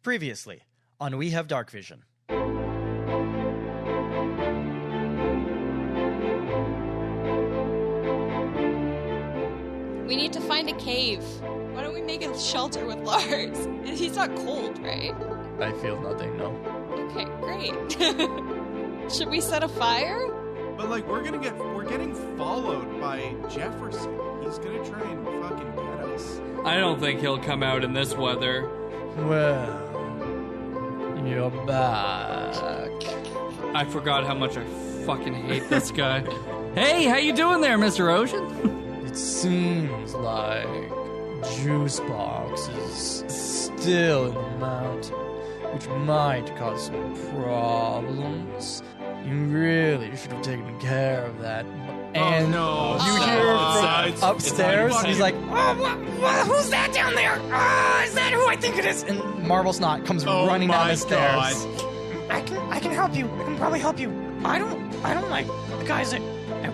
Previously on We Have Darkvision. We need to find a cave. Why don't we make a shelter with Lars? He's not cold, right? I feel nothing, no. Okay, great. Should we set a fire? But like we're getting followed by Jefferson. He's gonna try and fucking get us. I don't think he'll come out in this weather. Well, you're back. I forgot how much I fucking hate this guy. Hey, how you doing there, Mr. Ocean? It seems like juice box is still in the mountain, which might cause some problems. You really should have taken care of that. And no. you hear from upstairs, he's like, "Oh, who's that down there? Is that who I think it is?" And Marble Snot comes running down the stairs. I can help you. I can probably help you. I don't like the guys at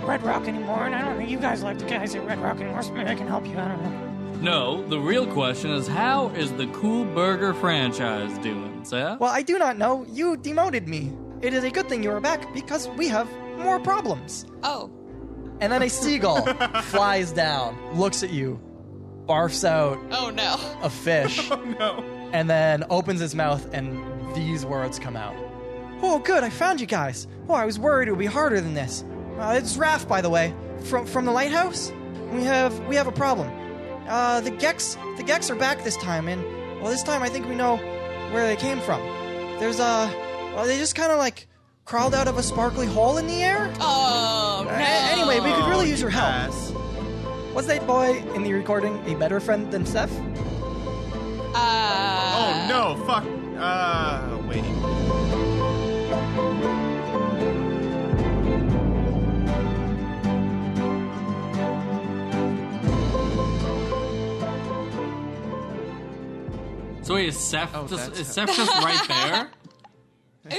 Red Rock anymore, and I don't think you guys like the guys at Red Rock anymore, so maybe I can help you. I don't know. No, the real question is how is the Cool Burger franchise doing, Seth? Well, I do not know. You demoted me. It is a good thing you are back because we have more problems. Oh. And then a seagull flies down, looks at you, barfs out Oh no. a fish, Oh no. and then opens its mouth, and these words come out. "Oh, good, I found you guys. Oh, I was worried it would be harder than this. It's Raph, by the way, from the lighthouse. We have a problem. The Geks are back this time, and well, this time I think we know where they came from. There's they just kind of like crawled out of a sparkly hole in the air. Oh no. Anyway, we could really use your help. Yes. Was that boy in the recording a better friend than Seth? Oh no, fuck. Wait. So wait, is Seth just right there?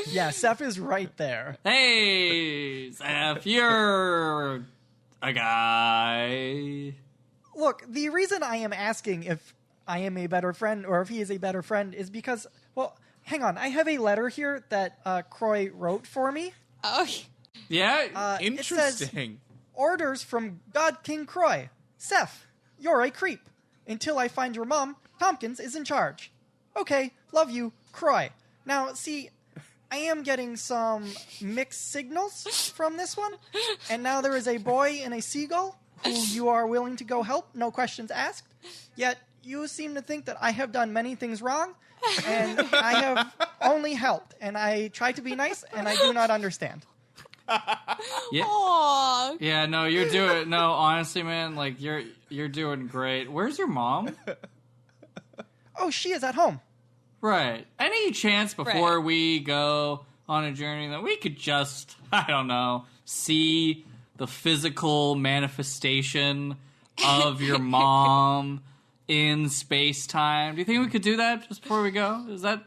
Yeah, Seth is right there. Hey, Seth, you're a guy. Look, the reason I am asking if I am a better friend or if he is a better friend is because, well, hang on. I have a letter here that Croy wrote for me. Oh. Yeah? It says, Interesting. orders from God King Croy. Seth, you're a creep. Until I find your mom, Tompkins is in charge. Okay, love you, Croy. Now, see, I am getting some mixed signals from this one. And now there is a boy and a seagull who you are willing to go help, no questions asked. Yet you seem to think that I have done many things wrong, and I have only helped. And I try to be nice, and I do not understand. Yeah. Aw. Yeah, no, you're doing no, honestly, man, like you're doing great. Where's your mom? Oh, she is at home. Right. Any chance before Right. we go on a journey that we could just, I don't know, see the physical manifestation of your mom in space-time? Do you think we could do that just before we go? Is that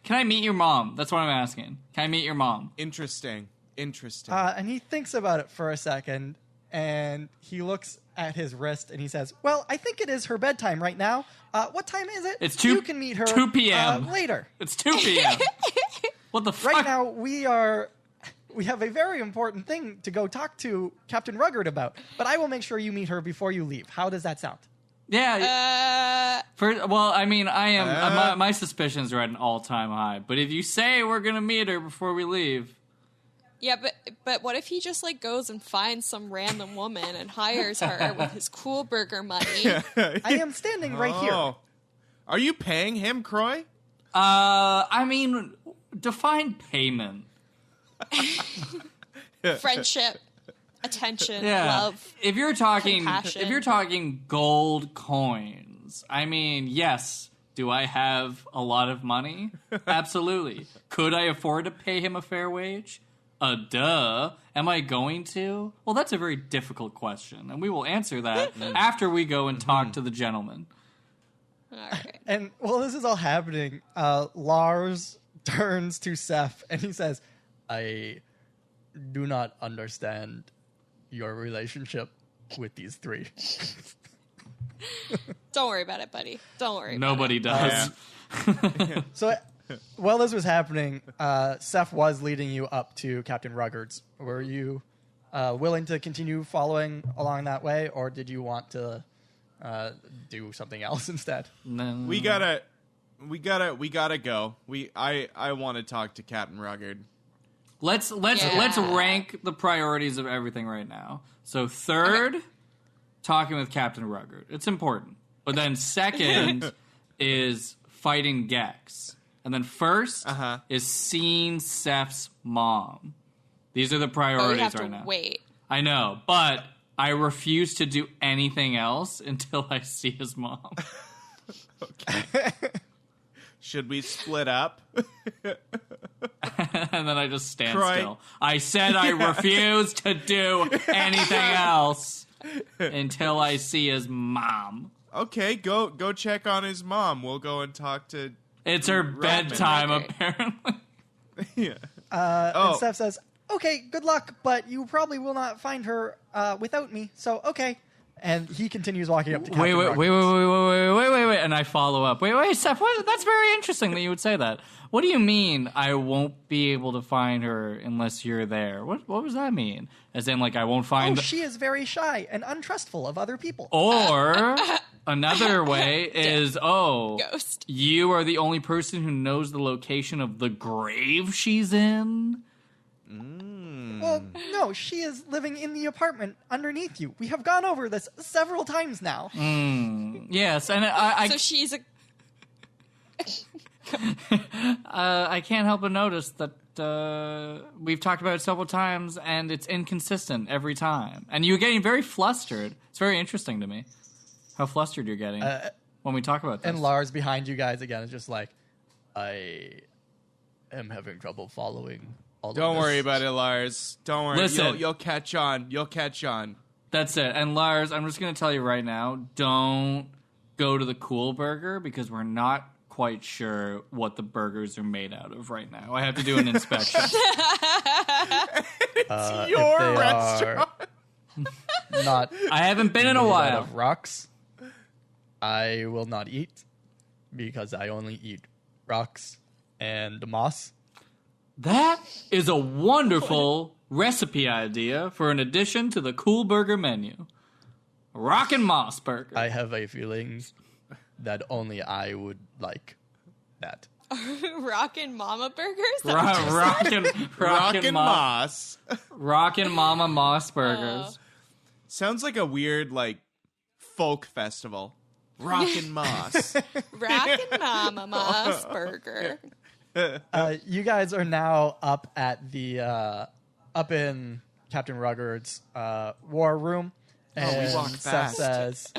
can I meet your mom? That's what I'm asking. Can I meet your mom? Interesting. And he thinks about it for a second, and he looks at his wrist, and he says, "Well, I think it is her bedtime right now. What time is it? It's 2 You can meet her 2 p.m. Later. It's 2 p.m. What the fuck? Right now, we have a very important thing to go talk to Captain Ruggard about, but I will make sure you meet her before you leave. How does that sound?" Yeah. Well, I mean, I am my suspicions are at an all-time high. But if you say we're gonna meet her before we leave, Yeah, but what if he just like goes and finds some random woman and hires her with his Cool Burger money? I am standing right here. Are you paying him, Croy? I mean, define payment. Friendship, attention, Yeah. love. If you're compassion. talking gold coins, I mean, yes. Do I have a lot of money? Absolutely. Could I afford to pay him a fair wage? Duh. Am I going to? Well, that's a very difficult question, and we will answer that after we go and talk to the gentleman. All right. And while this is all happening, Lars turns to Seth, and he says, "I do not understand your relationship with these three." Don't worry about it, buddy. Don't worry. Nobody does. So while this was happening, Seth was leading you up to Captain Ruggard's. Were you willing to continue following along that way, or did you want to do something else instead? No. We gotta go. I want to talk to Captain Ruggard. Let's rank the priorities of everything right now. So third, talking with Captain Ruggard. It's important. But then second is fighting Gex. And then first is seeing Seth's mom. These are the priorities you have right to now. Wait. I know, but I refuse to do anything else until I see his mom. Okay. Should we split up? And then I just stand Cry. still. I said I refuse to do anything else until I see his mom. Okay, go check on his mom. We'll go and talk to... It's her Rodman. bedtime, Okay. apparently. Yeah. And Seth says, okay, good luck, but you probably will not find her without me, so okay. And he continues walking up to Captain Ruggard's. Wait. And I follow up. Wait, Seth, that's very interesting that you would say that. What do you mean I won't be able to find her unless you're there? What does that mean? As in, like, I won't find... She is very shy and untrustful of other people. Or another way is, Ghost. you are the only person who knows the location of the grave she's in? Well, no, she is living in the apartment underneath you. We have gone over this several times now. Yes, and I So she's a... I can't help but notice that we've talked about it several times, and it's inconsistent every time. And you're getting very flustered. It's very interesting to me how flustered you're getting when we talk about this. And Lars behind you guys again is just like, I am having trouble following all of this. Don't worry about it, Lars. Don't worry. Listen. You'll catch on. You'll catch on. That's it. And Lars, I'm just going to tell you right now, don't go to the Cool Burger because we're not quite sure what the burgers are made out of right now. I have to do an inspection. It's your restaurant. Not I haven't been in a made out while. of rocks, I will not eat because I only eat rocks and moss. That is a wonderful recipe idea for an addition to the Cool Burger menu. Rockin' Moss Burger. I have a feeling that only I would like that. Rockin' Mama Burgers? Is that what you said? Rockin' Moss. Rockin' Mama Moss Burgers. Sounds like a weird, like, folk festival. Rockin' Moss. Rockin' Mama Moss Burger. You guys are now up at the up in Captain Ruggard's war room, and we walk Seth fast. says,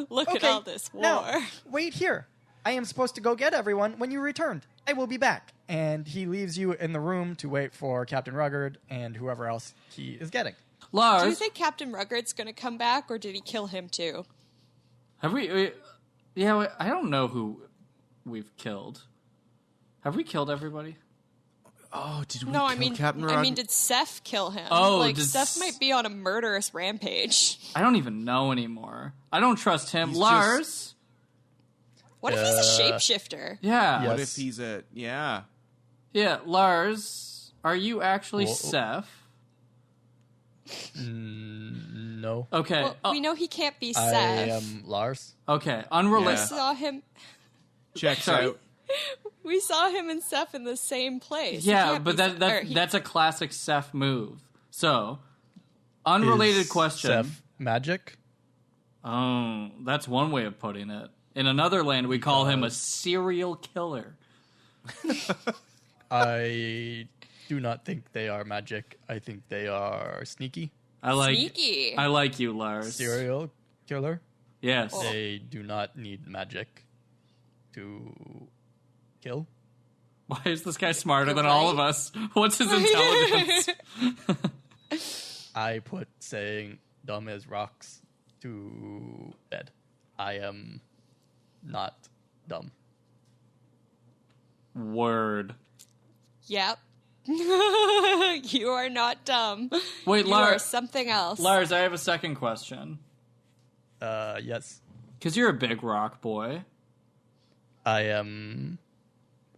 Look at "Okay, all this war. now wait here. I am supposed to go get everyone when you returned. I will be back." And he leaves you in the room to wait for Captain Ruggard and whoever else he is getting. Lars, Do you think Captain Ruggard's going to come back, or did he kill him too? have we... Yeah, I don't know who we've killed. Have we killed everybody? Oh, did we No, kill Captain Ruggard? did Seth kill him? Oh, like did Seth might be on a murderous rampage. I don't even know anymore. I don't trust him. He's Lars? What if he's a shapeshifter? Yeah. What Yes. if he's a... Yeah. Yeah, Lars, are you actually Whoa. Seth? No, Okay. Well, we know he can't be I Seth. am Lars. Okay. We Unrelated. Yeah. saw him. Checks Sorry. out. We saw him and Seth in the same place. He Yeah, can't but be Seth- or he- that's a classic Seth move. So, unrelated Is question. Seth magic? Oh, that's one way of putting it. In another land, we call him a serial killer. I do not think they are magic. I think they are sneaky. I like Sneaky. I like you, Lars. Serial killer. Yes. They do not need magic to kill. Why is this guy smarter You're than all right. of us? What's his intelligence? I put saying dumb as rocks to bed. I am not dumb. Word. Yep. You are not dumb. Wait, You are Lars. something else. Lars, I have a second question. Yes. Because you're a big rock boy. I am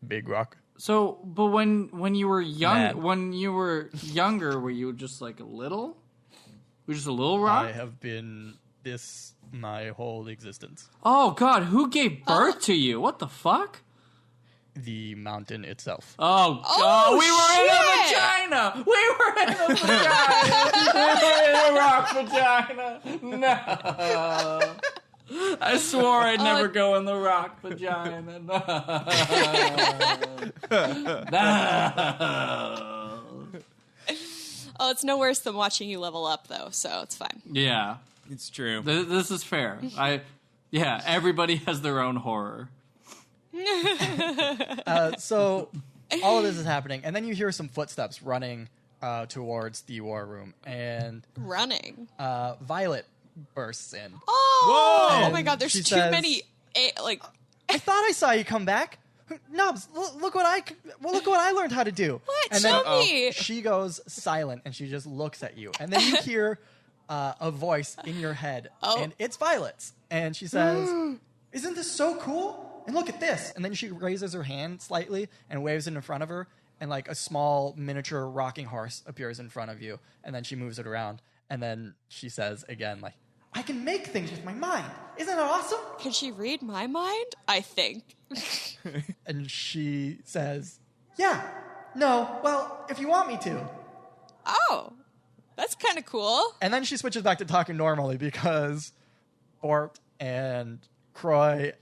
big rock. So, but when you were Man. younger, were you just like a little? Were you just a little rock? I have been this my whole existence. Oh God, who gave birth to you? What the fuck? The mountain itself. Oh God, we were in a vagina. We were in a vagina. We were in a rock vagina. No. I swore I'd never go in the rock vagina. No. Oh, it's no worse than watching you level up, though, so it's fine. Yeah, It's true. this is fair. Everybody has their own horror. So all of this is happening, and then you hear some footsteps running towards the war room, and Running. Violet bursts in. Oh And my God, there's she too says- many. I thought I saw you come back. Nubs, look what I learned how to do. What? And Show then me. she goes silent, and she just looks at you, and then you hear a voice in your head, and it's Violet's, and she says, "Isn't this so cool? And look at this!" And then she raises her hand slightly and waves it in front of her, and like a small miniature rocking horse appears in front of you, and then she moves it around, and then she says again, like, "I can make things with my mind. Isn't that awesome?" Can she read my mind? I think. And she says, "Yeah, no, well, if you want me to." Oh, that's kind of cool. And then she switches back to talking normally because Bort and Croy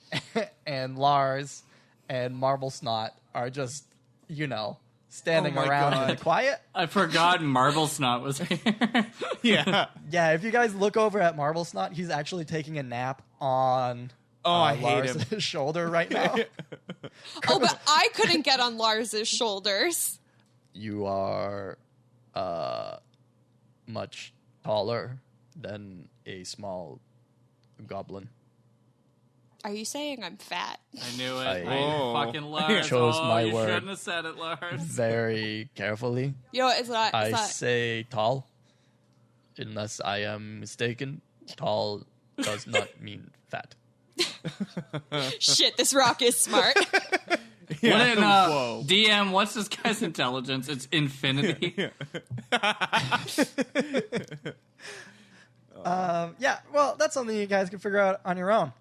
and Lars and Marble Snot are just, standing Oh my around God. in the quiet. I forgot Marble Snot was here. Yeah. Yeah, if you guys look over at Marble Snot, he's actually taking a nap on I hate Lars' him. shoulder right now. Oh, but I couldn't get on Lars's shoulders. You are much taller than a small goblin. Are you saying I'm fat? I knew it. I Fucking Lars. chose oh, my you word. shouldn't have said it, Lars. Very carefully. You know, it's not. I It's not. say tall. Unless I am mistaken, tall does not mean fat. Shit, this rock is smart. Wouldn't, Whoa. DM, what's this guy's intelligence? It's infinity. Yeah, well, that's something you guys can figure out on your own.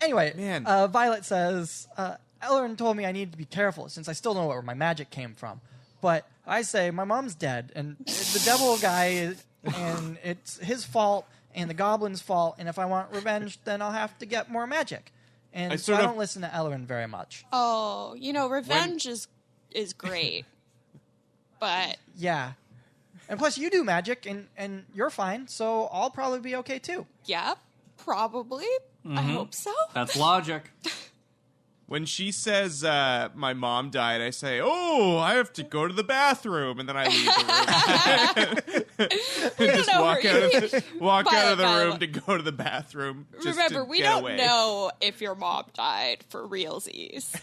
Anyway, Man. Violet says, Ellerin told me I needed to be careful since I still don't know where my magic came from. But I say my mom's dead, and the devil guy, and it's his fault, and the goblin's fault, and if I want revenge, then I'll have to get more magic. And I so sort I of- don't listen to Ellerin very much. Oh, revenge is great, but Yeah. And plus, you do magic, and you're fine, so I'll probably be okay, too. yeah, probably. I hope so. That's logic. When she says my mom died, I say, "Oh, I have to go to the bathroom," and then I leave the room. We don't Just know walk her. out of the Violet. room to go to the bathroom. Just Remember, to we get don't away. know if your mom died for realsies.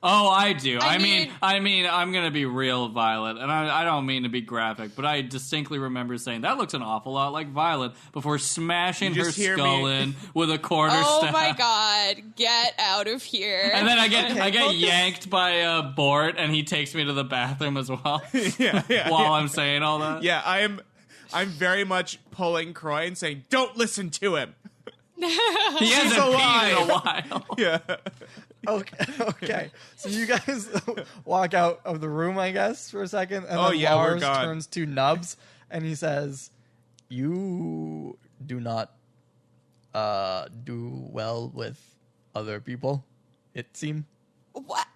Oh, I do. I I mean, I'm gonna be real, Violet, and I don't mean to be graphic, but I distinctly remember saying that looks an awful lot like Violet before smashing You her just hear skull me- in with a quarterstaff. Oh my God, get out of here. And then I get focus. yanked by Bort, and he takes me to the bathroom as well. While I'm saying all that. Yeah, I'm very much pulling Croy and saying, "Don't listen to him." He hasn't peed in a while. Yeah. Okay. So you guys walk out of the room, I guess, for a second, and Oh, then yeah, we're Lars gone. turns to Nubs, and he says, "You do not do well with other people, it seems. What?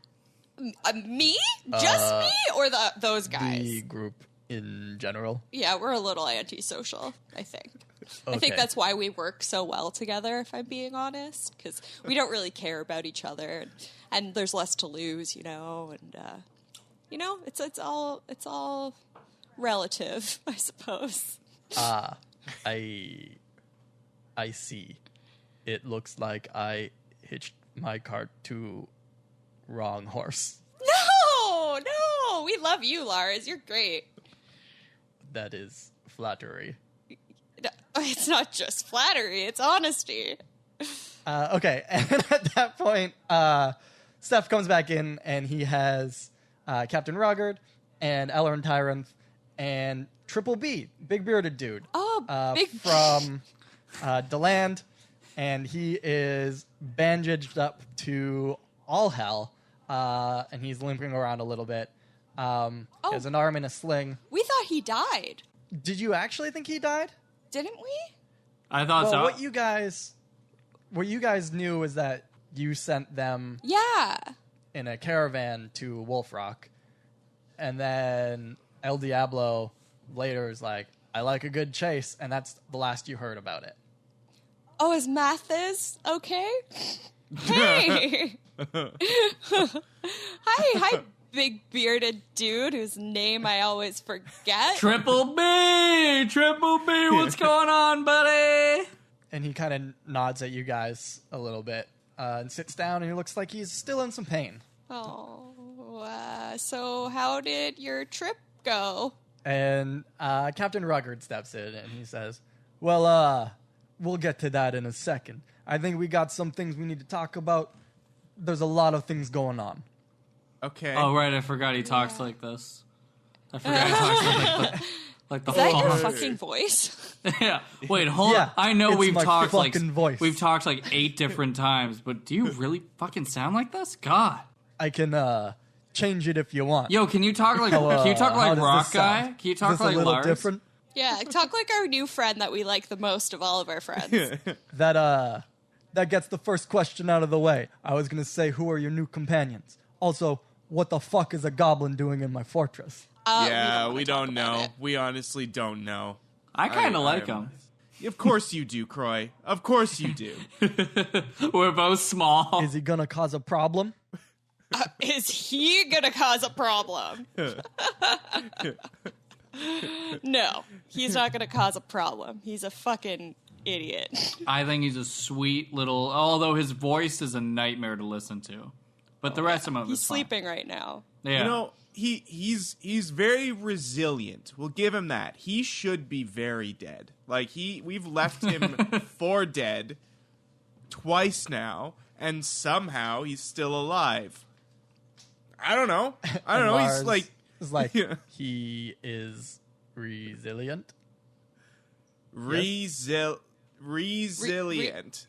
Me? Just me? Or those guys? The group in general. Yeah, we're a little antisocial, I think. I think Okay. that's why we work so well together, if I'm being honest, because we don't really care about each other, and there's less to lose, and it's all relative, I suppose. I see. It looks like I hitched my cart to wrong horse. No, we love you, Lars. You're great. That is flattery. It's not just flattery, it's honesty. Okay, and at that point, Steph comes back in, and he has Captain Ruggard and Ellerin Tyrant and Triple B, big bearded dude. Big from DeLand, and he is bandaged up to all hell, and he's limping around a little bit. He has an arm in a sling. We thought he died. Did you actually think he died? Didn't we? I thought Well, so. what you guys knew is that you sent them Yeah. in a caravan to Wolf Rock, and then El Diablo later is like, I like a good chase, and that's the last you heard about it. Oh, is Mathis okay? Hey! Hi, big bearded dude whose name I always forget. Triple B! What's going on, buddy? And he kind of nods at you guys a little bit and sits down, and he looks like he's still in some pain. So how did your trip go? And Captain Ruggard steps in, and he says, well, we'll get to that in a second. I think we got some things we need to talk about. There's a lot of things going on. Okay. Oh, right, I forgot he talks like this. I forgot he talks like the Is that your Hulk. fucking voice? Yeah. Wait, hold Yeah, on. I know it's we've my talked like fucking voice. we've talked like 8 different times, but do you really fucking sound like this? God. I can change it if you want. Yo, can you talk like How, can you talk how like does Rock this Guy? sound? Can you Is talk this like a little Lars? different? Yeah, talk like our new friend that we like the most of all of our friends. That gets the first question out of the way. I was gonna say, who are your new companions? Also, what the fuck is a goblin doing in my fortress? We don't know. We honestly don't know. I kind of like him. Of course you do, Croy. Of course you do. We're both small. Is he gonna cause a problem? Is he gonna cause a problem? No, he's not gonna cause a problem. He's a fucking idiot. I think he's a sweet little. Although his voice is a nightmare to listen to, but the rest of him He's is fine. sleeping right now. Yeah. You know, he's very resilient. We'll give him that. He should be very dead. Like we've left him for dead twice now, and somehow he's still alive. I don't know. Lars He's like is like Yeah. he is resilient. resilient.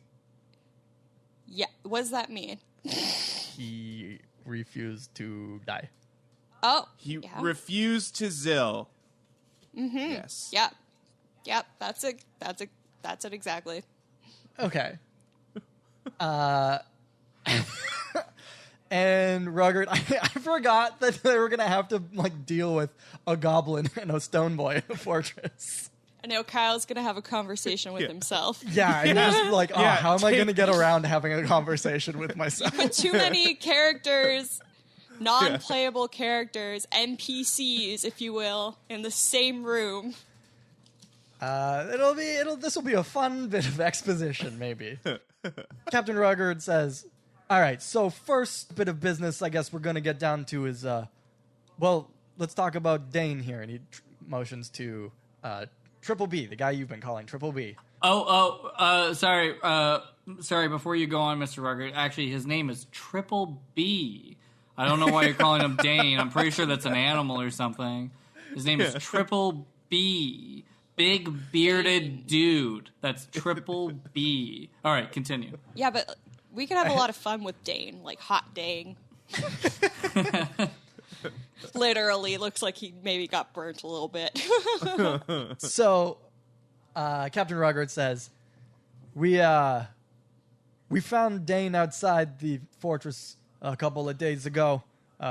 Yeah, what does that mean? He refused to die. Oh, He yeah. refused to zill. Mm-hmm. Yes. Yep. That's it exactly. Okay. And Ruggard, I forgot that they were gonna have to like deal with a goblin and a stone boy in a fortress. I know Kyle's gonna have a conversation with himself. Yeah, and you're just like, Yeah. how am I gonna get around having a conversation with myself? But too many characters, non-playable characters, NPCs, if you will, in the same room. This will be a fun bit of exposition, maybe. Captain Ruggard says, all right, so first bit of business I guess we're going to get down to is, well, let's talk about Dane here. And he motions to Triple B, the guy you've been calling Triple B. Sorry, before you go on, Mr. Ruggard, actually, his name is Triple B. I don't know why you're calling him Dane. I'm pretty sure that's an animal or something. His name is Triple B. Big bearded dude. That's Triple B. All right, continue. Yeah, but we could have a lot of fun with Dane, like hot Dane. Literally looks like he maybe got burnt a little bit. So, Captain Ruggard says, we found Dane outside the fortress a couple of days ago.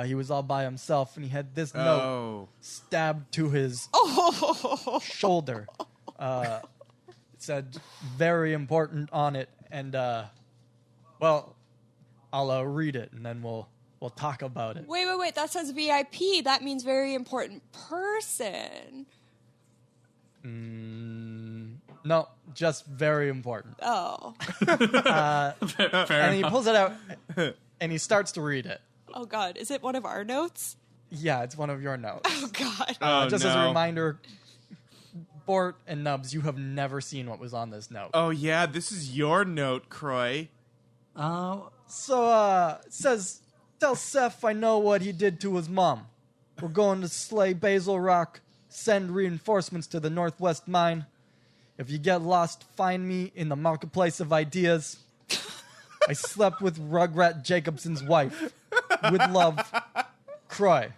He was all by himself, and he had this note Oh. stabbed to his shoulder. It said, very important on it, and, well, I'll read it, and then we'll talk about it. Wait, that says VIP. That means very important person. No, just very important. Oh. And he pulls it out, and he starts to read it. Oh, God. Is it one of our notes? Yeah, it's one of your notes. Oh, God. Oh, Just as a no. reminder, Bort and Nubs, you have never seen what was on this note. Oh yeah, this is your note, Croy. So, it says, tell Seth I know what he did to his mom. We're going to slay Basil Rock, send reinforcements to the Northwest Mine. If you get lost, find me in the Marketplace of Ideas. I slept with Rugrat Jacobson's wife. With love, Croy.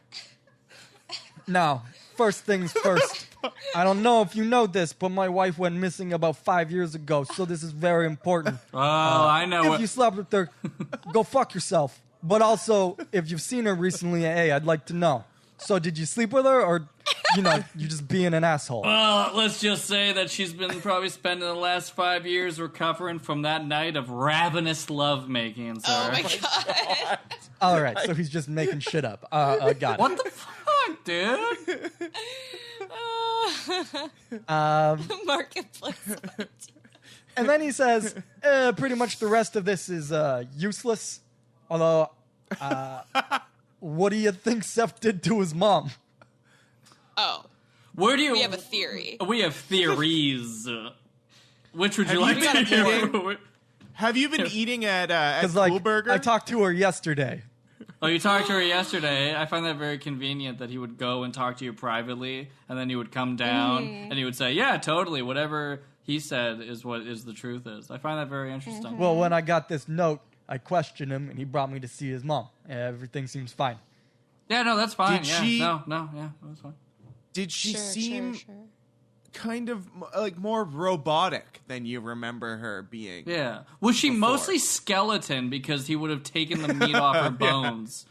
Now, first things first. I don't know if you know this, but my wife went missing about 5 years ago, so this is very important. Oh, I know. If you slept with her, go fuck yourself. But also, if you've seen her recently, hey, I'd like to know. So did you sleep with her, or, you just being an asshole? Well, let's just say that she's been probably spending the last 5 years recovering from that night of ravenous lovemaking, sir. Oh my god. All right, so he's just making shit up. Got it. What the fuck, dude? Marketplace. And then he says, pretty much the rest of this is useless. Although, what do you think Seth did to his mom? Oh, Where do you? we have a theory. We have theories. Which would you like you to been hear? Have you been eating at Because, Cool Burger? I talked to her yesterday. Oh, you talked to her yesterday. I find that very convenient that he would go and talk to you privately, and then he would come down and he would say, "Yeah, totally. Whatever he said is what is the truth is." I find that very interesting. Well, when I got this note, I questioned him, and he brought me to see his mom. Everything seems fine. Yeah, no, that's fine. Did yeah, she- yeah, that's fine. Did she Sure, seem sure. kind of like more robotic than you remember her being? Yeah. Was she Before. mostly skeleton because he would have taken the meat off her bones?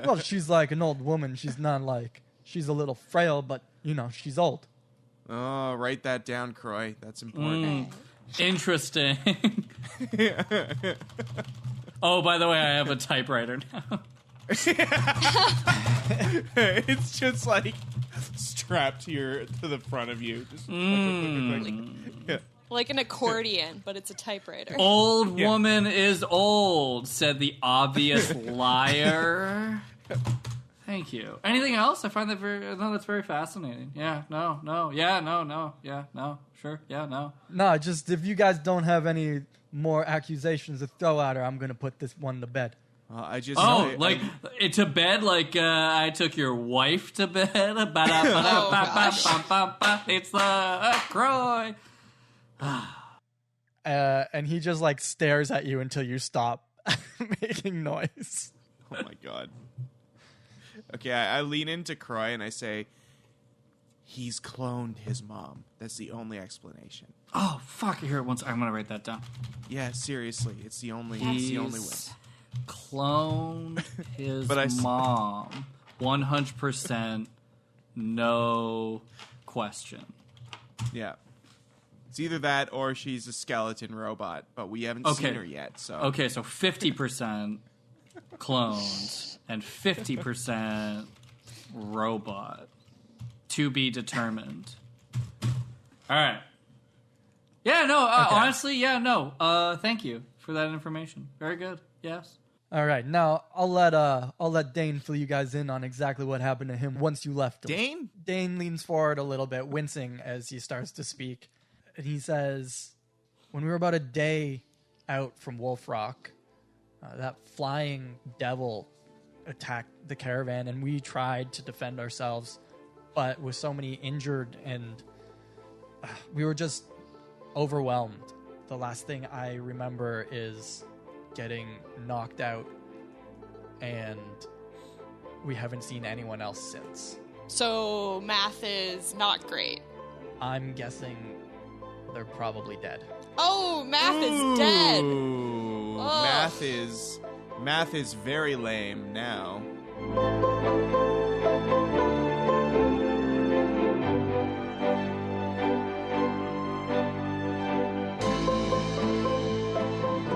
Well, she's like an old woman. She's not like... She's a little frail, but, she's old. Oh, write that down, Croy. That's important. Interesting. Oh, by the way, I have a typewriter now. It's just like strapped to the front of you. Just Like an accordion, but it's a typewriter. Old Yeah. woman is old, said the obvious liar. Thank you. Anything else? I find that that's very fascinating. Yeah, no, sure, yeah, no. No, just if you guys don't have any more accusations to throw at her, I'm going to put this one to bed. I just To bed, like I took your wife to bed. It's the Croy. And he just like stares at you until you stop making noise. oh my god. Okay, I lean into Croy and I say, he's cloned his mom. That's the only explanation. Oh fuck! Here it once. I'm gonna write that down. Yeah, seriously, it's the only way. Cloned his But mom. 100%. No question. Yeah. It's either that or she's a skeleton robot, but we haven't seen her yet. So Okay, so 50% clones and 50% robot. To be determined. All right. Yeah, no, Okay. honestly, yeah, no. Thank you for that information. Very good. Yes. All right, now I'll let Dane fill you guys in on exactly what happened to him once you left him. Dane? Dane leans forward a little bit, wincing as he starts to speak. And he says, when we were about a day out from Wolf Rock, that flying devil attacked the caravan, and we tried to defend ourselves, but with so many injured, and we were just overwhelmed. The last thing I remember is getting knocked out, and we haven't seen anyone else since. So math is not great. I'm guessing they're probably dead. Oh, math is dead. Ooh, Ugh. math is very lame now.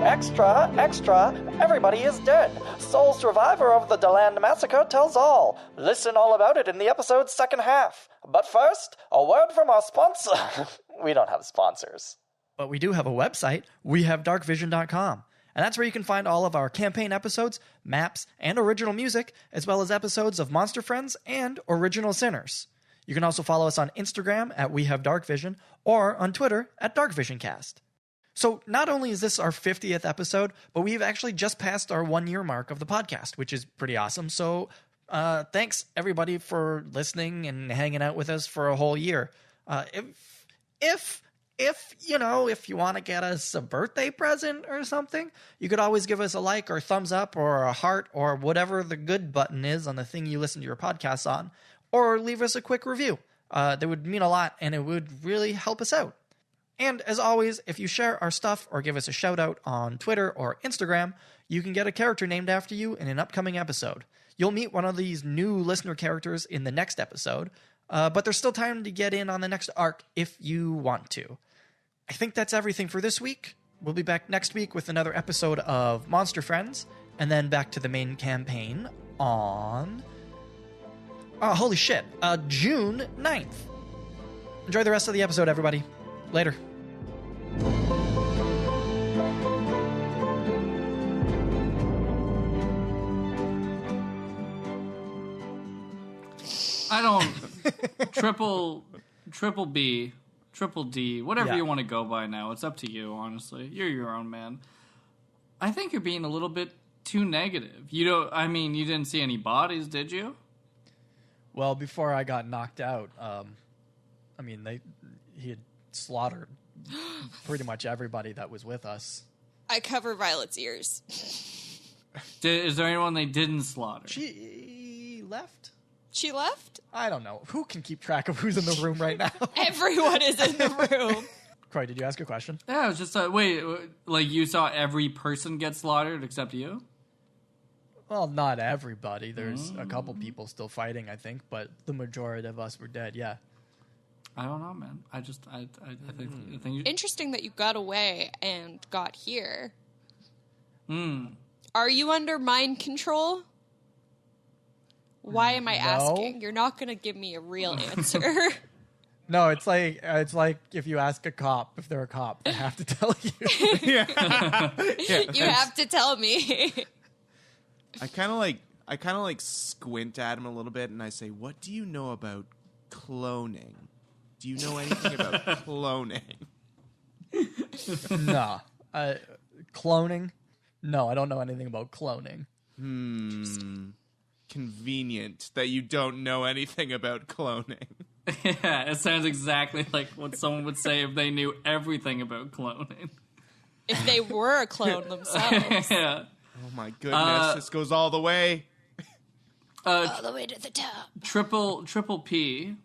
Extra, extra, everybody is dead. Sole survivor of the Deland massacre tells all. Listen all about it in the episode's second half. But first, a word from our sponsor. We don't have sponsors. But we do have a website. We have darkvision.com. And that's where you can find all of our campaign episodes, maps, and original music, as well as episodes of Monster Friends and Original Sinners. You can also follow us on Instagram at We Have Darkvision or on Twitter at DarkvisionCast. So not only is this our 50th episode, but we've actually just passed our 1-year mark of the podcast, which is pretty awesome. So thanks everybody for listening and hanging out with us for a whole year. If you want to get us a birthday present or something, you could always give us a like or thumbs up or a heart or whatever the good button is on the thing you listen to your podcasts on, or leave us a quick review. That would mean a lot, and it would really help us out. And as always, if you share our stuff or give us a shout out on Twitter or Instagram, you can get a character named after you in an upcoming episode. You'll meet one of these new listener characters in the next episode, but there's still time to get in on the next arc if you want to. I think that's everything for this week. We'll be back next week with another episode of Monster Friends, and then back to the main campaign on... June 9th. Enjoy the rest of the episode, everybody. Later. I don't... triple B, triple D, whatever you want to go by now. It's up to you, honestly. You're your own man. I think you're being a little bit too negative. You didn't see any bodies, did you? Well, before I got knocked out, he had slaughtered pretty much everybody that was with us. I cover Violet's ears. Is there anyone they didn't slaughter? She left? She left? I don't know. Who can keep track of who's in the room right now? Everyone is in the room. Croy, did you ask a question? Yeah, it was just wait, like you saw every person get slaughtered except you? Well, not everybody. There's a couple people still fighting, I think, but the majority of us were dead, yeah. I don't know, man. I think Interesting that you got away and got here. Are you under mind control? Why am I asking? You're not going to give me a real answer. No, it's like if you ask a cop if they're a cop, they have to tell you. You have to tell me. I kind of like squint at him a little bit, and I say, "What do you know about cloning? Do you know anything about cloning?" No, cloning. No, I don't know anything about cloning. Convenient that you don't know anything about cloning. Yeah, it sounds exactly like what someone would say if they knew everything about cloning. If they were a clone themselves. Yeah. Oh my goodness, this goes all the way. All the way to the top. Triple P.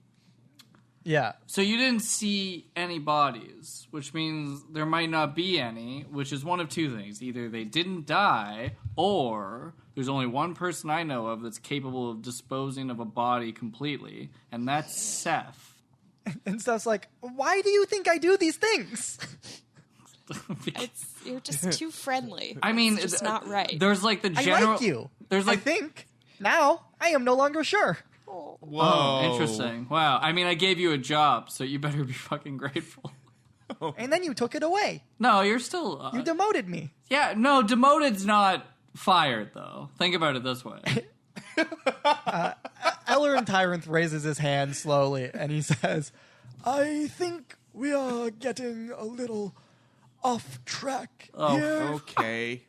Yeah. So you didn't see any bodies, which means there might not be any, which is one of two things. Either they didn't die, or there's only one person I know of that's capable of disposing of a body completely, and that's Seth. And Seth's like, why do you think I do these things? You're just too friendly. I mean, it's just not right. There's like the I general... like you. There's like... I think. Now, I am no longer sure. Whoa. Oh, interesting. Wow. I mean, I gave you a job, so you better be fucking grateful. And then you took it away. No, you're still... You demoted me. Yeah, no, demoted's not fired, though. Think about it this way. Ellerin Tyrant raises his hand slowly, and he says, I think we are getting a little off track here. Okay.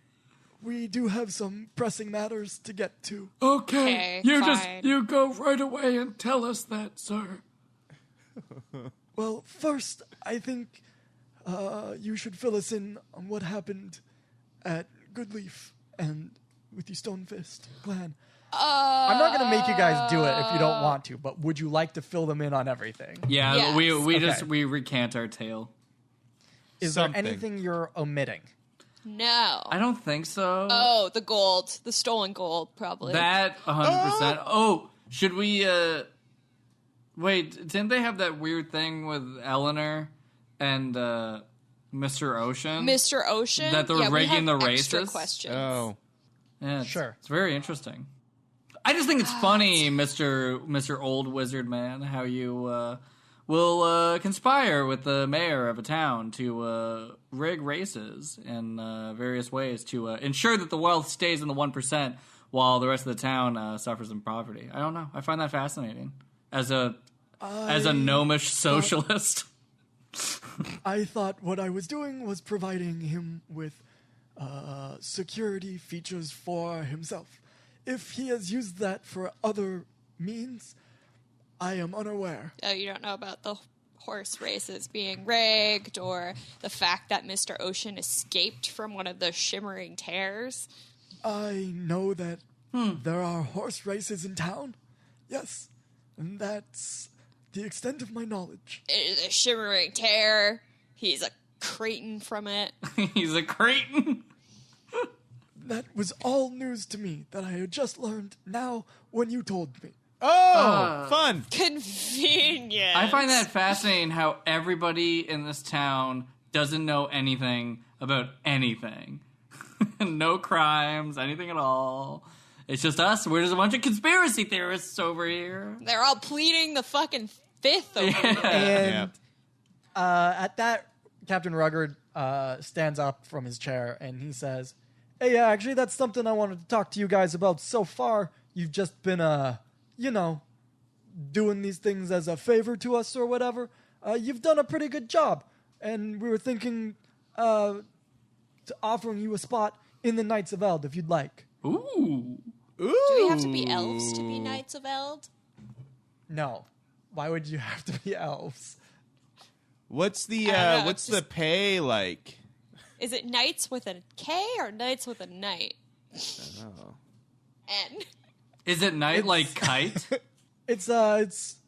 We do have some pressing matters to get to. Okay, fine. You go right away and tell us that, sir. Well, first, I think you should fill us in on what happened at Goodleaf and with the Stonefist clan. I'm not going to make you guys do it if you don't want to, but would you like to fill them in on everything? Yeah, Yes. we recant our tale. Is Something. there anything you're omitting? No. I don't think so. Oh, the gold. The stolen gold, probably. That 100%. Oh, should we wait, didn't they have that weird thing with Eleanor and Mr. Ocean? Mr. Ocean? That they're we rigging have the extra races? questions. Oh. Yeah, Sure. It's very interesting. I just think it's funny, Mr. Old Wizard Man, how you will conspire with the mayor of a town to rig races in various ways to ensure that the wealth stays in the 1% while the rest of the town suffers in poverty. I don't know. I find that fascinating. As a as a gnomish socialist. I thought what I was doing was providing him with security features for himself. If he has used that for other means, I am unaware. Oh, you don't know about the horse races being rigged or the fact that Mr. Ocean escaped from one of the shimmering tears? I know that there are horse races in town. Yes, and that's the extent of my knowledge. It is a shimmering tear. He's a cretin from it. He's a cretin. That was all news to me that I had just learned now when you told me. Oh, fun. Convenient. I find that fascinating how everybody in this town doesn't know anything about anything. No crimes, anything at all. It's just us. We're just a bunch of conspiracy theorists over here. They're all pleading the fucking fifth over here. And at that, Captain Ruggard stands up from his chair and he says, "Hey, actually, that's something I wanted to talk to you guys about. So far, you've just been, doing these things as a favor to us or whatever. You've done a pretty good job. And we were thinking to offering you a spot in the Knights of Eld if you'd like." Ooh. Do we have to be elves to be Knights of Eld? No. Why would you have to be elves? What's the I don't know, what's it's the pay like? Is it Knights with a K or Knights with a Knight? Oh. N. Is it night like kite? It's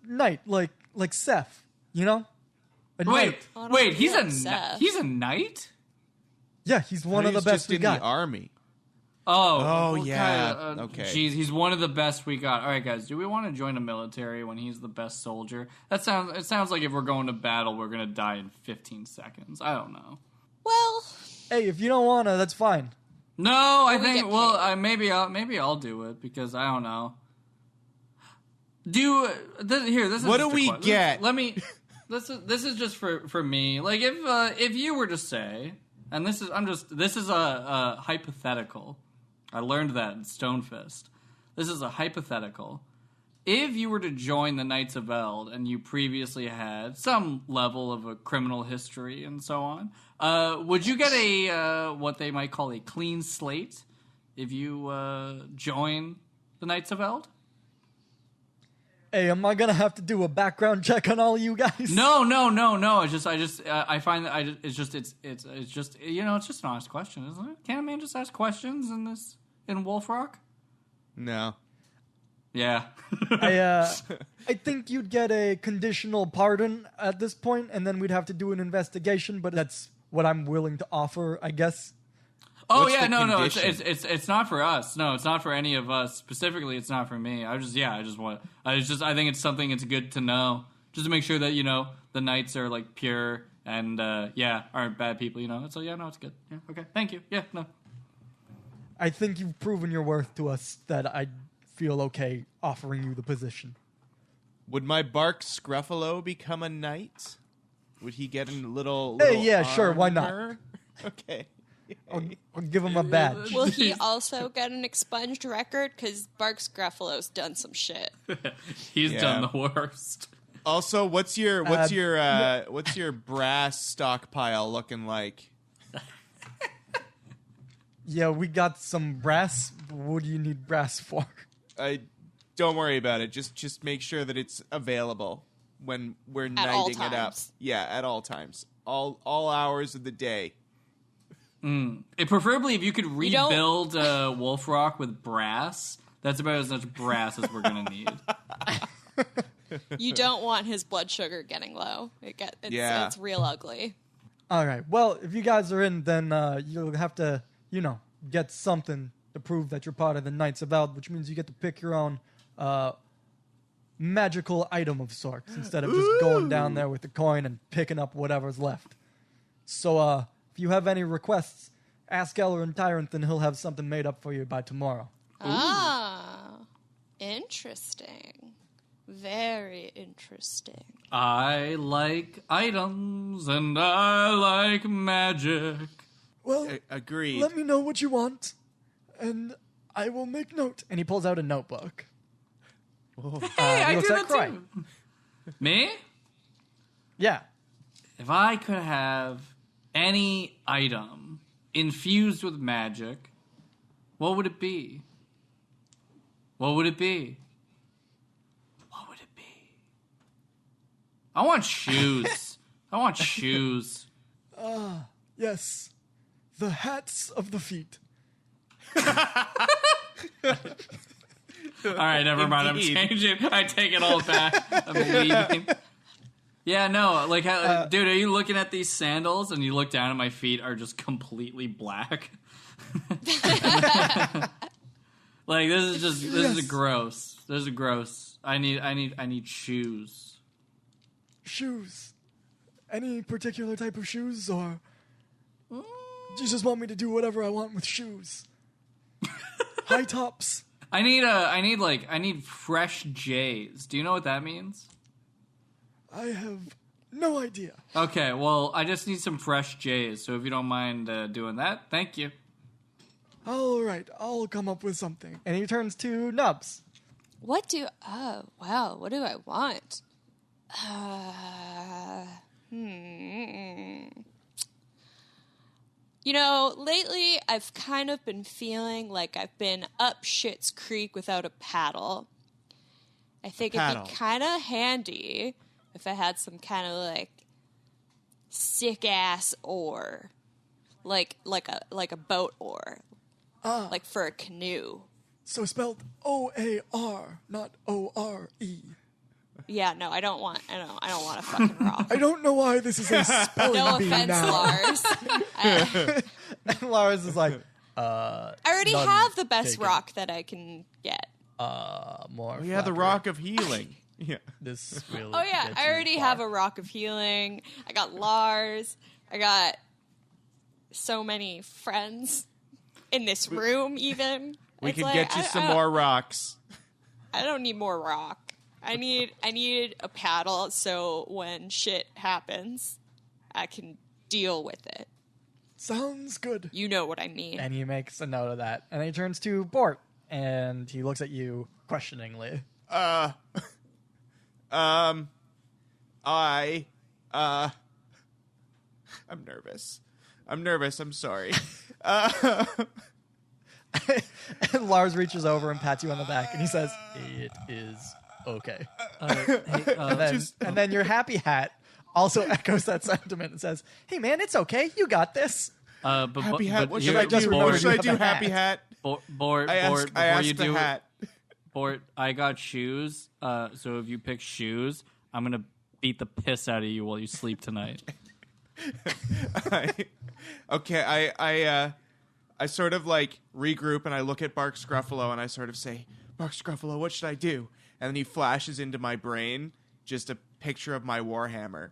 knight, like Seth, you know? A knight. Oh, Wait, he's a Seth. he's a knight? Yeah, he's one of the He's best just we in got. the army. Oh, yeah. Okay. Jeez, he's one of the best we got. All right, guys, do we want to join the military when he's the best soldier? It sounds like if we're going to battle, we're going to die in 15 seconds. I don't know. Well, Hey, if you don't want to, that's fine. No, I we think. get Well, paid. maybe I'll do it because I don't know. Here, this is What just do a we question. get? Let me. This is just for me. Like if you were to say, and this is a hypothetical. I learned that in Stonefist. This is a hypothetical. If you were to join the Knights of Eld and you previously had some level of a criminal history and so on, would you get a what they might call a clean slate if you join the Knights of Eld? Hey, am I gonna have to do a background check on all of you guys? No. I find that it's just you know, it's just an honest question, isn't it? Can't a man just ask questions in Wolf Rock? No. Yeah. I think you'd get a conditional pardon at this point, and then we'd have to do an investigation. But that's what I'm willing to offer, I guess. Oh What's yeah, the no, condition? it's not for us. No, it's not for any of us. Specifically, it's not for me. I think it's something it's good to know. Just to make sure that, you know, the knights are like pure and aren't bad people, you know. So yeah, no, it's good. Yeah, okay. Thank you. Yeah, no. I think you've proven your worth to us that I feel okay offering you the position. Would my bark Scruffalo become a knight? Would he get a little Hey, yeah, sure, why not? armor? Okay. I'll give him a badge. will he also get an expunged record? Because Barks Gruffalo's done some shit. He's Yeah. done the worst. Also, what's your brass stockpile looking like? Yeah, we got some brass. What do you need brass for? Don't worry about it. Just make sure that it's available when we're At all knighting it up. times. Yeah, at all times. All hours of the day. Preferably if you could don't- rebuild Wolf Rock with brass. That's about as much brass as we're gonna need. You don't want his blood sugar getting low. It's real ugly. All right. Well, if you guys are in, then you'll have to, get something to prove that you're part of the Knights of Eld, which means you get to pick your own magical item of sorts instead of just going down there with the coin and picking up whatever's left. So if you have any requests, ask Ellerin Tyrant, and he'll have something made up for you by tomorrow. Ah, interesting. Very interesting. I like items and I like magic. Well, Agreed. let me know what you want, and I will make note. And he pulls out a notebook. Hey, I he do looks that at Cry. too. Me? Yeah. If I could have any item infused with magic, what would it be? What would it be? What would it be? I want shoes. I want shoes. Yes. The hats of the feet. All right, never mind. Indeed. I'm changing. I take it all back. I'm leaving. Yeah, no, like, dude, are you looking at these sandals and you look down and my feet are just completely black? Like, this is gross. This is gross. I need shoes. Shoes. Any particular type of shoes, or do you just want me to do whatever I want with shoes? High tops. I need fresh J's. Do you know what that means? I have no idea. Okay, well, I just need some fresh J's, so if you don't mind doing that, thank you. All right, I'll come up with something. And he turns to Nubs. What do I want? You know, lately I've kind of been feeling like I've been up Schitt's Creek without a paddle. I think it'd be kind of handy if I had some kind of like sick ass oar, like a boat oar, like for a canoe. So spelled O-A-R, not O-R-E. Yeah, no, I don't want a fucking rock. I don't know why this is a spelling No bee offense, now. Lars. And Lars is like, I already None have the best taken. rock that I can get. More. We had the flattery. rock of healing. Yeah. This will. Oh yeah, get I you already far. have a rock of healing. I got Lars. I got so many friends in this room. Even We It's could like, get you some more rocks. I don't need more rock. I need a paddle so when shit happens, I can deal with it. Sounds good. You know what I mean. and he makes a note of that. And he turns to Bort, and he looks at you questioningly. I'm nervous. I'm sorry. And Lars reaches over and pats you on the back, and he says, It is okay. and then your happy hat also echoes that sentiment and says, "Hey man, it's okay. You got this." Happy hat. What you should I just do? remembered What should I you have do? a hat. Happy hat. Bort, I before asked you the do hat. Bort, I got shoes. So if you pick shoes, I'm gonna beat the piss out of you while you sleep tonight. I sort of like regroup and I look at Bark Scruffalo and I sort of say, Bark Scruffalo, what should I do? And then he flashes into my brain just a picture of my Warhammer.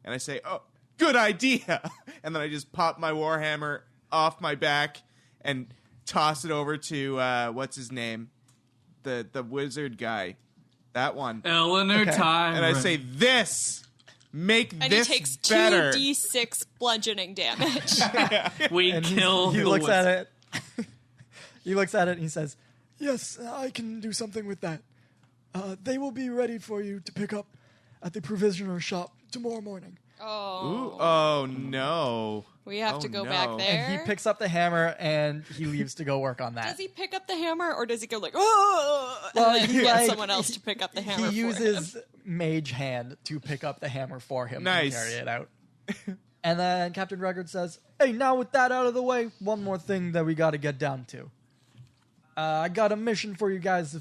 And I say, oh, good idea. And then I just pop my Warhammer off my back and toss it over to, what's his name? The wizard guy. That one. Eleanor time. And I say, make And this he takes better. 2d6 bludgeoning damage. we And kill he the looks wizard. at it. He looks at it and he says, Yes, I can do something with that. They will be ready for you to pick up at the provisioner shop tomorrow morning. Oh, Ooh, oh no. we have Oh, to go no. back there. and he picks up the hammer and he leaves to go work on that. Does he pick up the hammer, or does he go like, oh, Well, and then he, get like, someone else to pick up the hammer? He for uses him? mage hand to pick up the hammer for him Nice. and carry it out. And then Captain Record says, "Hey, now with that out of the way, one more thing that we got to get down to. I got a mission for you guys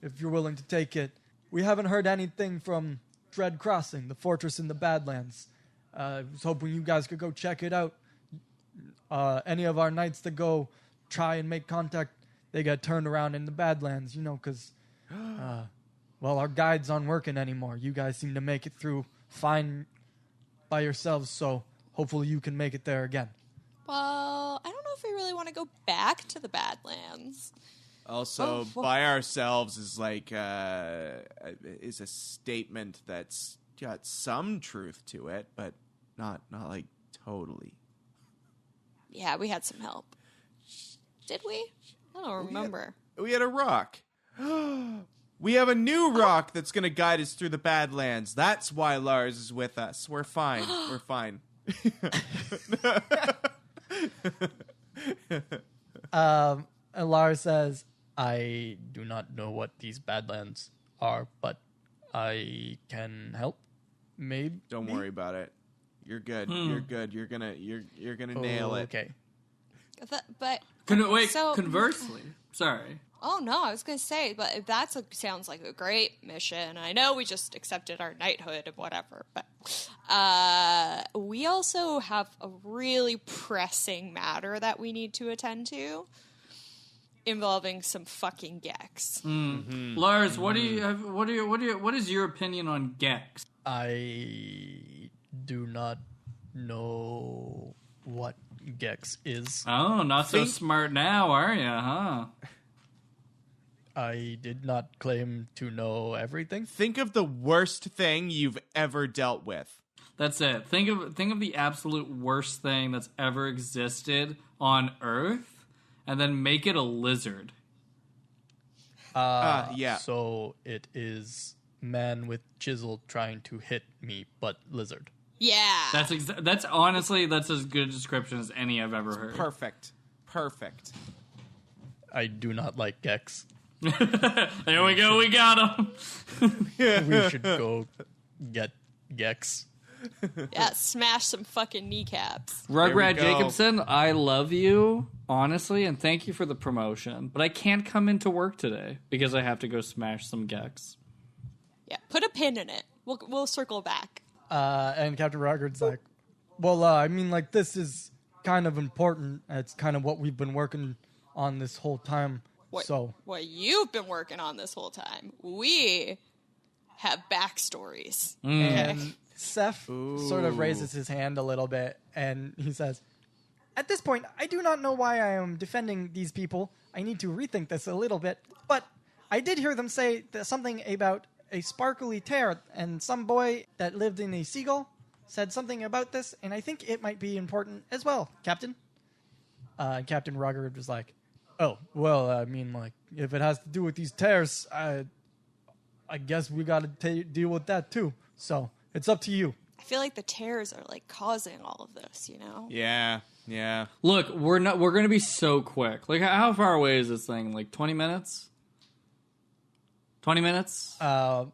if you're willing to take it. We haven't heard anything from Dread Crossing, the fortress in the Badlands. I was hoping you guys could go check it out. Any of our knights that go try and make contact, they get turned around in the Badlands, because, well, our guides aren't working anymore. You guys seem to make it through fine by yourselves, so hopefully you can make it there again." Well, I don't know if we really want to go back to the Badlands. Also, Oh, by ourselves is like is a statement that's got some truth to it, but not like totally. Yeah, we had some help. Did we? I don't remember. We had a rock. We have a new rock that's going to guide us through the Badlands. That's why Lars is with us. We're fine. We're fine. And Lars says, I do not know what these Badlands are, but I can help. Maybe. Don't worry about it. You're good. You're good. You're gonna nail it. Okay. But conversely, sorry. Oh no, I was gonna say, but sounds like a great mission. I know we just accepted our knighthood and whatever, but we also have a really pressing matter that we need to attend to, involving some fucking Gex. Mm-hmm. Lars, what is your opinion on Gex? I do not know what Gex is. Oh, not so smart now, are you, huh? I did not claim to know everything. Think of the worst thing you've ever dealt with. That's it. Think of the absolute worst thing that's ever existed on Earth, and then make it a lizard. Yeah. So it is man with chisel trying to hit me, but lizard. Yeah. That's honestly as good a description as any I've ever heard. Perfect. I do not like Gex. There we go. We got him. We should go get Gex. Yeah, smash some fucking kneecaps. Rugrat Jacobson, I love you, honestly, and thank you for the promotion. But I can't come into work today because I have to go smash some Gex. Yeah, put a pin in it. We'll circle back. And Captain Rugrat's like, well, I mean, like, this is kind of important. It's kind of what we've been working on this whole time. What you've been working on this whole time. We have backstories. And Seth sort of raises his hand a little bit, and he says, at this point, I do not know why I am defending these people. I need to rethink this a little bit. But I did hear them say something about a sparkly tear, and some boy that lived in a seagull said something about this, and I think it might be important as well, Captain. And Captain Rugrat was like, oh, well, I mean, like, if it has to do with these tears, I guess we got to deal with that too. So it's up to you. I feel like the tears are like causing all of this, you know? Yeah. Look, we're going to be so quick. Like, how far away is this thing? Like 20 minutes? 20 minutes? I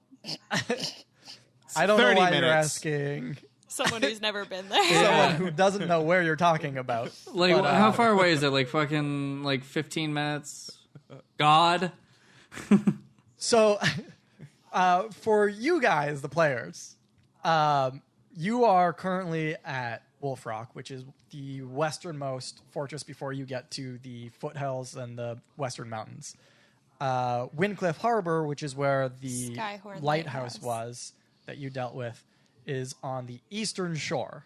don't know why you're asking someone who's never been there. someone who doesn't know where you're talking about. Like, but, how far away is it? Like, fucking, like, 15 minutes? God? So, for you guys, the players, you are currently at Wolf Rock, which is the westernmost fortress before you get to the foothills and the western mountains. Windcliff Harbor, which is where the Skyhorn lighthouse was that you dealt with, is on the eastern shore.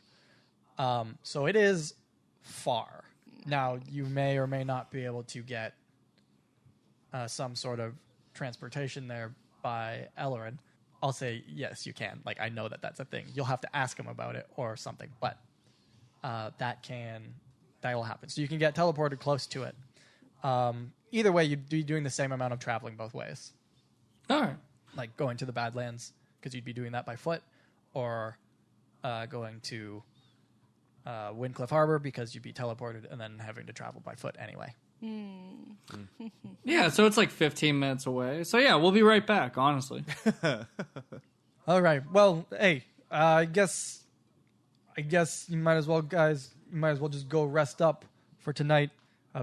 So it is far. Now, you may or may not be able to get some sort of transportation there by Ellerin. I'll say, yes, you can. Like, I know that that's a thing. You'll have to ask him about it or something, but that will happen. So you can get teleported close to it. Either way, you'd be doing the same amount of traveling both ways. All right. Like going to the Badlands, because you'd be doing that by foot, or going to Windcliff Harbor, because you'd be teleported and then having to travel by foot anyway. Yeah, so it's like 15 minutes away. So yeah, we'll be right back, honestly. All right. Well, hey, I guess you might as well, guys, just go rest up for tonight.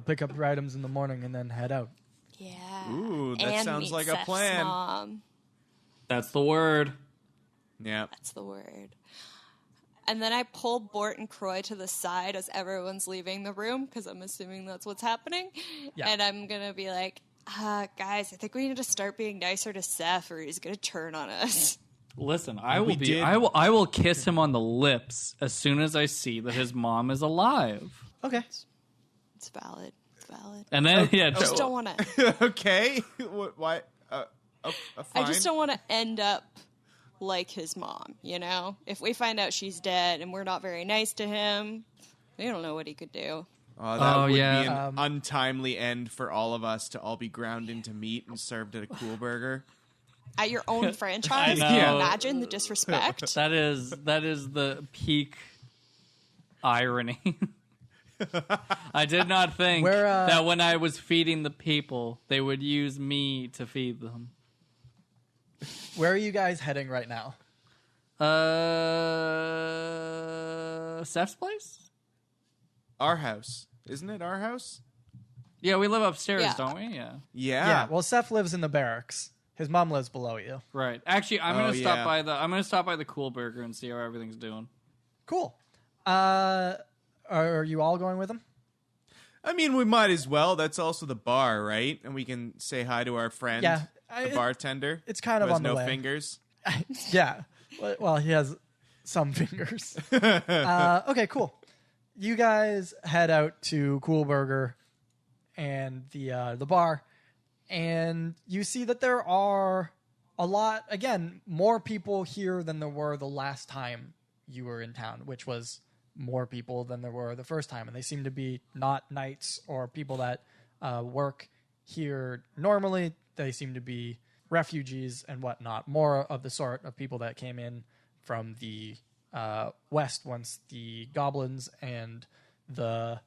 Pick up your items in the morning and then head out. Yeah. Ooh, that and sounds meet like Seth's a plan. Mom. That's the word. Yeah. That's the word. And then I pull Bort and Croy to the side as everyone's leaving the room, because I'm assuming that's what's happening. Yeah. And I'm going to be like, guys, I think we need to start being nicer to Seth, or he's going to turn on us. Listen, I will kiss him on the lips as soon as I see that his mom is alive. Okay. It's valid. And then, I just don't want to. Okay. Why? I Fine. just don't want to end up like his mom, you know? If we find out she's dead and we're not very nice to him, we don't know what he could do. That would be an untimely end for all of us to all be ground into meat and served at a cool burger. at your own franchise. I Can you know. imagine the disrespect? That is the peak irony. I did not think that when I was feeding the people, they would use me to feed them. Where are you guys heading right now? Steph's place? Our house. Isn't it our house? Yeah, we live upstairs, Yeah. don't we? Yeah. Yeah, well, Seth lives in the barracks. His mom lives below you. Right. Actually, I'm Oh, gonna stop yeah. by the Cool Burger and see how everything's doing. Cool. Are you all going with him? I mean, we might as well. That's also the bar, right? And we can say hi to our friend, Yeah, the bartender. it's kind of who has on the no way. fingers. Yeah. Well, he has some fingers. Okay, cool. You guys head out to Cool Burger and the bar, and you see that there are a lot, again, more people here than there were the last time you were in town, which was more people than there were the first time. And they seem to be not knights or people that work here normally. They seem to be refugees and whatnot, more of the sort of people that came in from the west once the goblins and the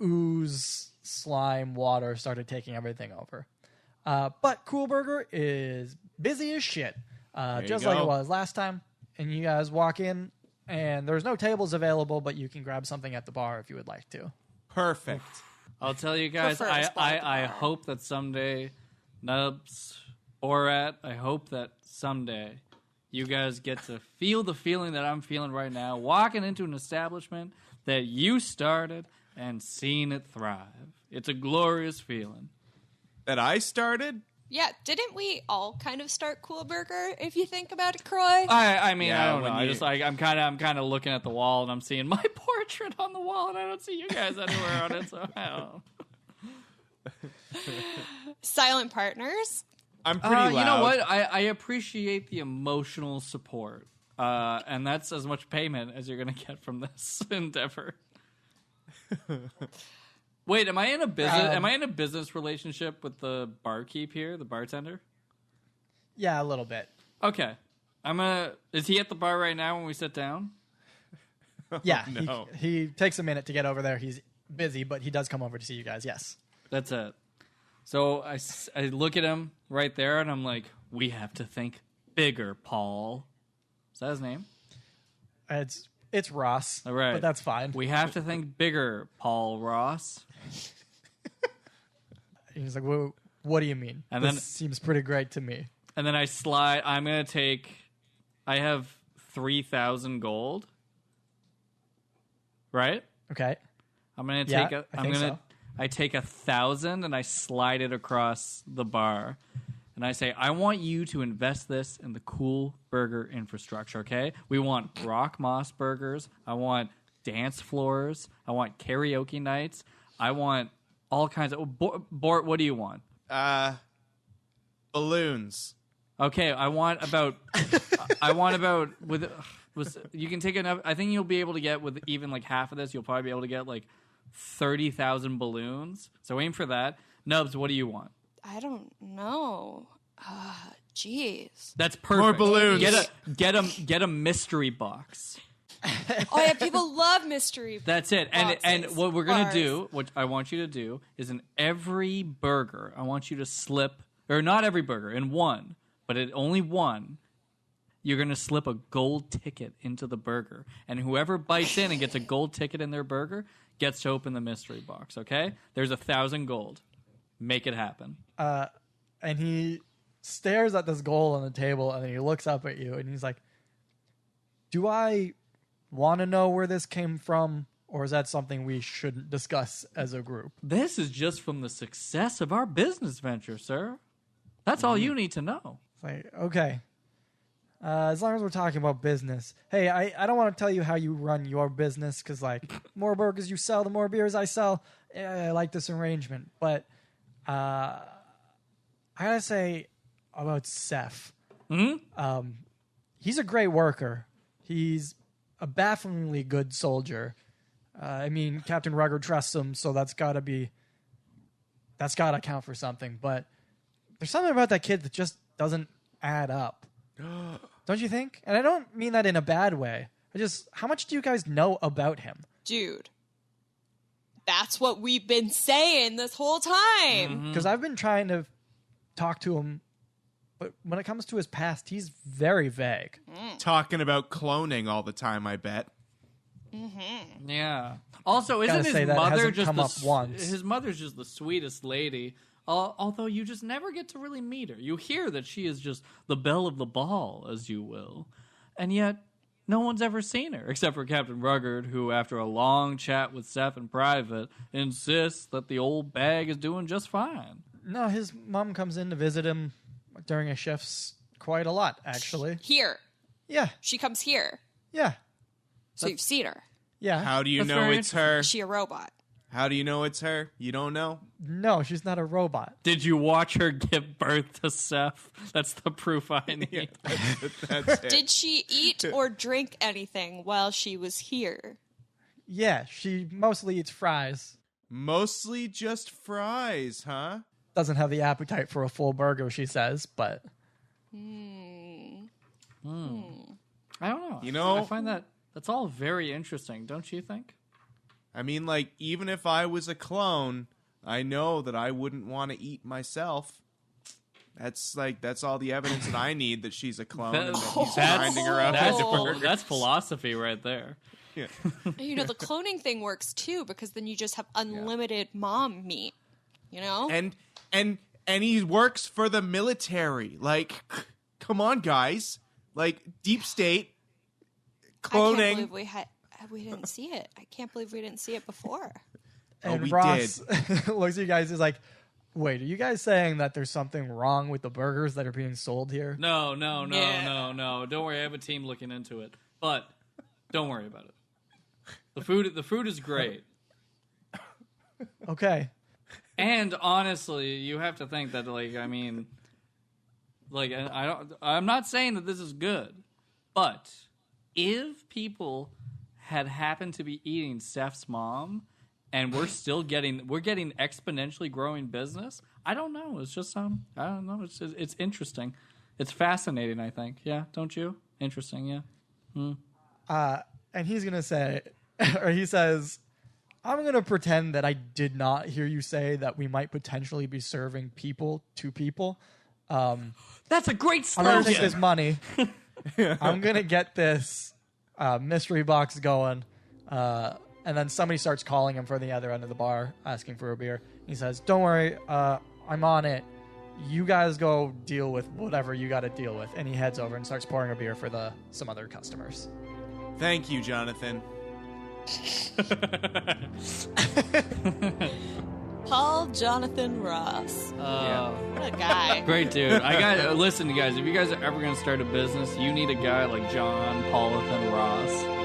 ooze, slime, water started taking everything over. But Cool Burger is busy as shit, just like it was last time. And you guys walk in, and there's no tables available, but you can grab something at the bar if you would like to. Perfect. I'll tell you guys, Prefer a spot at the I bar. hope that someday, Nubs, Borat, I hope that someday you guys get to feel the feeling that I'm feeling right now, walking into an establishment that you started and seeing it thrive. It's a glorious feeling. That I started? Yeah, didn't we all kind of start Cool Burger, if you think about it, Croy? I mean, Yeah, I don't know. when I you- just like I'm kind of looking at the wall and I'm seeing my portrait on the wall and I don't see you guys anywhere on it. So I don't know. Silent partners. I'm pretty loud. You know what? I appreciate the emotional support, and that's as much payment as you're gonna get from this endeavor. Wait, am I in a business? Am I in a business relationship with the barkeep here, the bartender? Yeah, a little bit. Okay, Is he at the bar right now when we sit down? Yeah, no. he takes a minute to get over there. He's busy, but he does come over to see you guys, yes. That's it. So I look at him right there, and I'm like, "We have to think bigger, Paul." Is that his name? It's Ross, All right, but that's fine. We have to think bigger, Paul Ross. He's like, what do you mean? And This then- seems pretty great to me. And then I have 3,000 gold. Right? Okay. I'm gonna Yeah, take I think so. I take 1,000 and I slide it across the bar. And I say, I want you to invest this in the Cool Burger infrastructure, okay? We want rock moss burgers. I want dance floors. I want karaoke nights. I want all kinds of... Bort, what do you want? Balloons. Okay, I want about you can take enough. I think you'll be able to get with even like half of this. You'll probably be able to get like 30,000 balloons. So aim for that. Nubs, what do you want? I don't know. Jeez. That's perfect. More balloons. Get a mystery box. Oh yeah, people love mystery. That's it. And boxes, what we're gonna bars. do, what I want you to do, is in every burger, I want you to slip, or not every burger, in one, but in only one. You're going to slip a gold ticket into the burger. And whoever bites in and gets a gold ticket in their burger gets to open the mystery box, okay? There's 1,000 gold. Make it happen. And he stares at this goal on the table, and then he looks up at you, and he's like, do I want to know where this came from, or is that something we shouldn't discuss as a group? This is just from the success of our business venture, sir. That's all you need to know. It's like, okay. As long as we're talking about business. Hey, I don't want to tell you how you run your business, because, like, more burgers you sell, the more beers I sell. I like this arrangement. But I got to say about Seth. He's a great worker. He's a bafflingly good soldier. I mean, Captain Rugger trusts him, so that's got to count for something. But there's something about that kid that just doesn't add up. Don't you think? And I don't mean that in a bad way. How much do you guys know about him? Dude, that's what we've been saying this whole time. Because I've been trying to talk to him, but when it comes to his past, he's very vague. Talking about cloning all the time, I bet. Yeah. Also, isn't his that mother hasn't just come up once. his mother's just the sweetest lady? Although you just never get to really meet her. You hear that she is just the belle of the ball, as you will, and yet no one's ever seen her except for Captain Ruggard, who, after a long chat with Seth in private, insists that the old bag is doing just fine. No, his mom comes in to visit him during his shifts quite a lot, actually. Here. Yeah, She comes here. yeah, So you've seen her. yeah. How do you That's know very it's her? Is she a robot? How do you know it's her? You don't know? No, she's not a robot. Did you watch her give birth to Seth? That's the proof I need. That's it. Did she eat or drink anything while she was here? Yeah, she mostly eats fries. Mostly just fries, huh? Doesn't have the appetite for a full burger, she says, but... I don't know. You know- I find that's all very interesting, don't you think? I mean, like, even if I was a clone, I know that I wouldn't want to eat myself. That's all the evidence that I need that she's a clone and that he's grinding her up into burgers. That's philosophy right there. Yeah. You know, the cloning thing works too, because then you just have unlimited mom meat. You know? And he works for the military. Like, come on, guys. Like, deep state cloning. I can't believe we didn't see it. I can't believe we didn't see it before. And we Ross looks at you guys, is like, wait, are you guys saying that there's something wrong with the burgers that are being sold here? No. Yeah. Don't worry, I have a team looking into it. But don't worry about it. The food is great. Okay. And honestly, you have to think that, I'm not saying that this is good, but if people had happened to be eating Steph's mom, and we're getting exponentially growing business, I don't know. It's just I don't know. It's interesting. It's fascinating, I think. Yeah, don't you? Interesting, yeah. And he's going to say, or he says, I'm going to pretend that I did not hear you say that we might potentially be serving people to people. That's a great I'm going slogan. to take this money. I'm going to get this mystery box going. And then somebody starts calling him from the other end of the bar, asking for a beer. He says, don't worry, I'm on it. You guys go deal with whatever you got to deal with. And he heads over and starts pouring a beer for some other customers. Thank you, Jonathan. Paul Jonathan Ross. What a guy. Great dude. Listen, guys, if you guys are ever going to start a business, you need a guy like John Paulithan Ross.